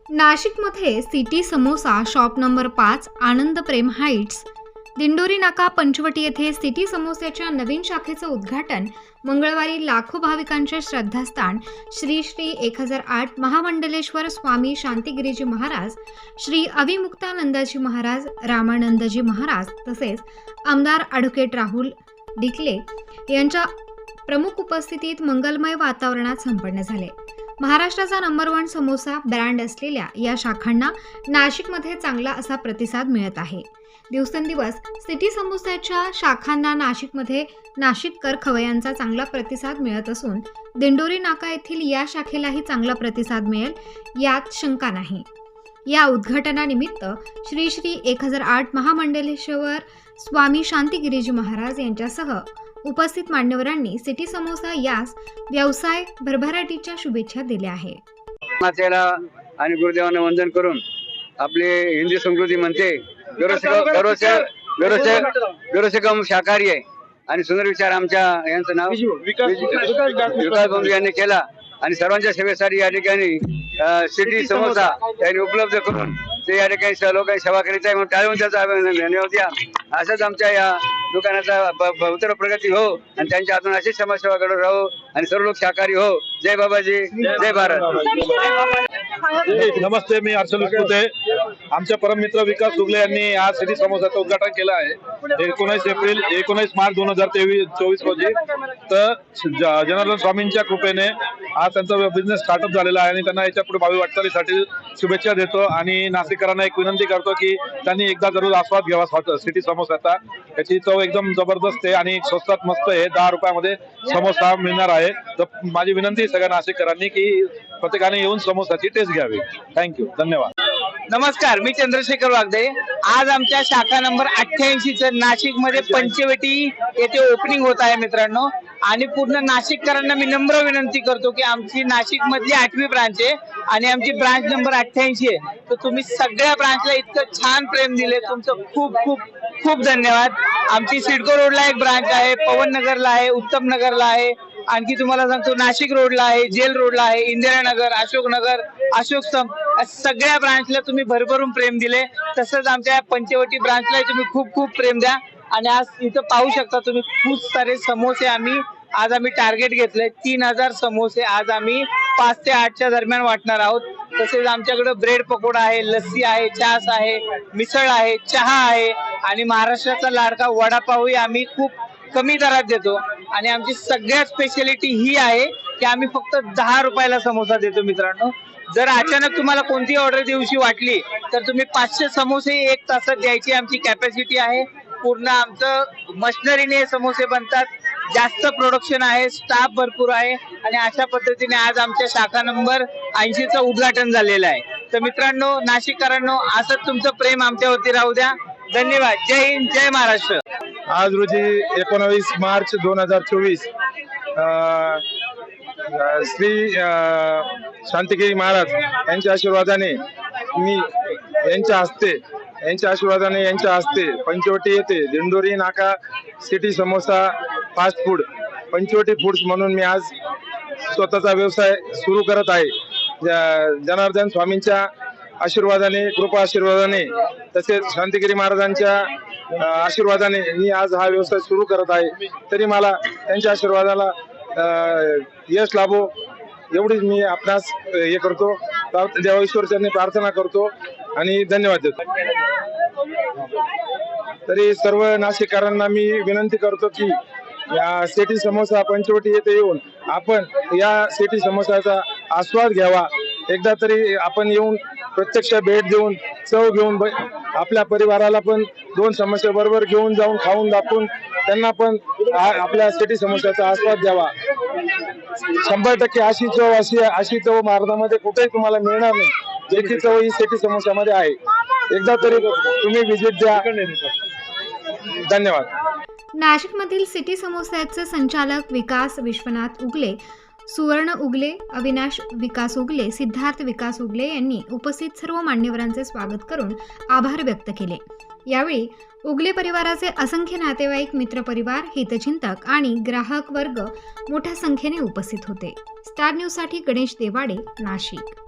नाशिकमध्ये city samosa shop number 5 आनंद प्रेम heights Dindori नाका पंचवटी येथे सिटी समोस्याच्या नवीन शाखेचं उद्घाटन मंगळवारी लाखो भाविकांचे श्रद्धास्थान श्री श्री 1008 महामंडलेश्वर स्वामी शांतिगिरीजी महाराज, श्री अविमुक्तानंदजी महाराज, रामानंदजी महाराज तसेच आमदार ॲडव्होकेट राहुल डिकले यांच्या प्रमुख उपस्थितीत मंगलमय वातावरणात संपन्न झाले। महाराष्ट्राचा नंबर 1 समोसा ब्रँड असलेल्या या शाखांना नाशिकमध्ये चांगला असा प्रतिसाद मिळत आहे। दिवसेंदिवस सिटी समोस्याच्या शाखांना नाशिकमध्ये नाशिककर खवय्यांचा चांगला प्रतिसाद मिळत असून दिंडोरी नाका येथील या शाखेलाही चांगला प्रतिसाद मिळेल यात शंका नाही। या उद्घाटनानिमित्त श्री श्री 1008 महामंडलेश्वर स्वामी शांतिगिरीजी महाराज यांच्यासह उपस्थित मान्यवरांनी सिटी समोसा यास व्यवसाय भरभराटीच्या शुभेच्छा दिल्या आहेत। आणि गुरुदेवांना वंदन करून आपले हिंदी संस्कृती म्हणते गरोसेकम शाकाहारी आहे आणि सुंदर विचार आमच्या यांचं नाव विकास बंधू यांनी केला आणि सर्वांच्या सेवेसाठी या ठिकाणी सिटी समोसा त्यांनी उपलब्ध करून ते या ठिकाणी लोकांनी सेवा करीत आहे म्हणून टाळून त्याचा धन्यवाद द्या। असंच आमच्या या दुकानाचा उत्तर प्रगती हो आणि त्यांच्या हातून अशीच समाजसेवा करत राहू आणि सर्व लोक शाकाहारी हो। जय बाबाजी, जय भारत। नमस्ते, मी अर्चल विस्पुते। आमच्या परममित्र विकास उगले यांनी आज सिटी समोसाचं उद्घाटन केलं आहे 19 मार्च 2024 रोजी। तर जनार्दन स्वामींच्या कृपेने आज त्यांचा बिझनेस स्टार्टअप झालेला आहे आणि त्यांना याच्या पुढे भावी वाटचालीसाठी शुभेच्छा देतो आणि नाशिककरांना एक विनंती करतो की त्यांनी एकदा जरूर आस्वाद घ्यावा सिटी समोसाचा। याची चव एकदम जबरदस्त आहे आणि स्वस्तात मस्त आहे। 10 रुपयामध्ये समोसा मिळणार आहे। तर माझी विनंती सगळ्या नाशिककरांनी की प्रत्येकाने येऊन समोसाची टेस्ट घ्यावी। थँक्यू, धन्यवाद। नमस्कार, मी चंद्रशेखर वागदे। आज आमच्या शाखा नंबर 88 नाशिकमध्ये पंचवटी येथे ओपनिंग होत आहे मित्रांनो। आणि पूर्ण नाशिककरांना मी नम्र विनंती करतो की आमची नाशिक मधली 8वी ब्रांच आहे आणि आमची ब्रांच नंबर 88 आहे। तर तुम्ही सगळ्या ब्रांचला इतकं छान प्रेम दिले, तुमचं खूप खूप खूप धन्यवाद। आमची सिडको रोडला एक ब्रांच आहे, पवन नगरला आहे, उत्तम नगरला आहे, आणखी तुम्हाला सांगतो नाशिक रोडला आहे, जेल रोडला आहे, इंदिरानगर, अशोकनगर, अशोक स्तंभ, सगळ्या ब्रांचला तुम्ही भरभरून प्रेम दिले। तसंच आमच्या पंचवटी ब्रांचला तुम्ही खूप खूप प्रेम द्या। आणि आज इथं पाहू शकता तुम्ही खूप सारे समोसे आज आम्ही टार्गेट घेतले 3000 समोसे आज आम्ही 5 ते 8च्या दरम्यान वाटणार आहोत। तसेच आमच्याकडे ब्रेड पकोडा आहे, लस्सी आहे, छास आहे, मिसळ आहे, चहा आहे आणि महाराष्ट्राचा लाडका वडापावही आम्ही खूप कमी दरात देतो। आणि आमची सगळ्यात स्पेशालिटी ही आहे की आम्ही फक्त 10 रुपयाला समोसा देतो मित्रांनो। जर अचानक तुम्हाला कोणती ऑर्डर दिवशी वाटली तर तुम्ही 500 समोसे 1 तासात द्यायची आमची कॅपॅसिटी आहे। पूर्ण आमचं मशिनरीने समोसे बनतात, जास्त प्रोडक्शन आहे, स्टाफ भरपूर आहे आणि अशा पद्धतीने आज आमच्या शाखा नंबर 80चं उद्घाटन झालेलं आहे। तर मित्रांनो, नाशिककरांनो, असंच तुमचं प्रेम आमच्यावरती राहू द्या। धन्यवाद। जय हिंद, जय महाराष्ट्र। आज रोजी 19 मार्च 2024 श्री शांतिगिरी महाराज यांच्या आशीर्वादाने मी यांच्या हस्ते पंचवटी येथे Dindori Naka city samosa fast food Panchavati foods म्हणून मी आज स्वतःचा व्यवसाय सुरू करत आहे। जनार्दन स्वामींच्या आशीर्वादाने, कृपा आशीर्वादाने तसेच शांतिगिरी महाराजांच्या आशीर्वादाने मी आज हा व्यवसाय सुरू करत आहे। तरी मला त्यांच्या आशीर्वादाला यश लाभो एवढीच मी आपणास हे करतो। देवा ईश्वरचरणी प्रार्थना करतो आणि धन्यवाद देतो। तरी सर्व नाशिककरांना मी विनंती करतो की या सिटी समोसा पंचवटी येथे येऊन आपण या सिटी समोसाचा आस्वाद घ्यावा। एकदा तरी आपण येऊन प्रत्यक्ष भेट देऊन चव घेऊन आपल्या परिवाराला पण 2 समोसे बरोबर घेऊन जाऊन खाऊन दाखवून त्यांना पण आपल्या सिटी समोसाचा आस्वाद द्यावा। 100% अशी चव महाराष्ट्रामध्ये कुठेही तुम्हाला मिळणार नाही, ज्याची चव ही सिटी समोसामध्ये आहे। एकदा तरी तुम्ही व्हिजिट द्या। धन्यवाद। नाशिकमधील सिटी समोस्याचे संचालक विकास विश्वनाथ उगले, सुवर्ण उगले, अविनाश विकास उगले, सिद्धार्थ विकास उगले यांनी उपस्थित सर्व मान्यवरांचे स्वागत करून आभार व्यक्त केले। यावेळी उगले परिवाराचे असंख्य नातेवाईक, मित्रपरिवार, हितचिंतक आणि ग्राहक वर्ग मोठ्या संख्येने उपस्थित होते। स्टार न्यूजसाठी गणेश देवाडे, नाशिक।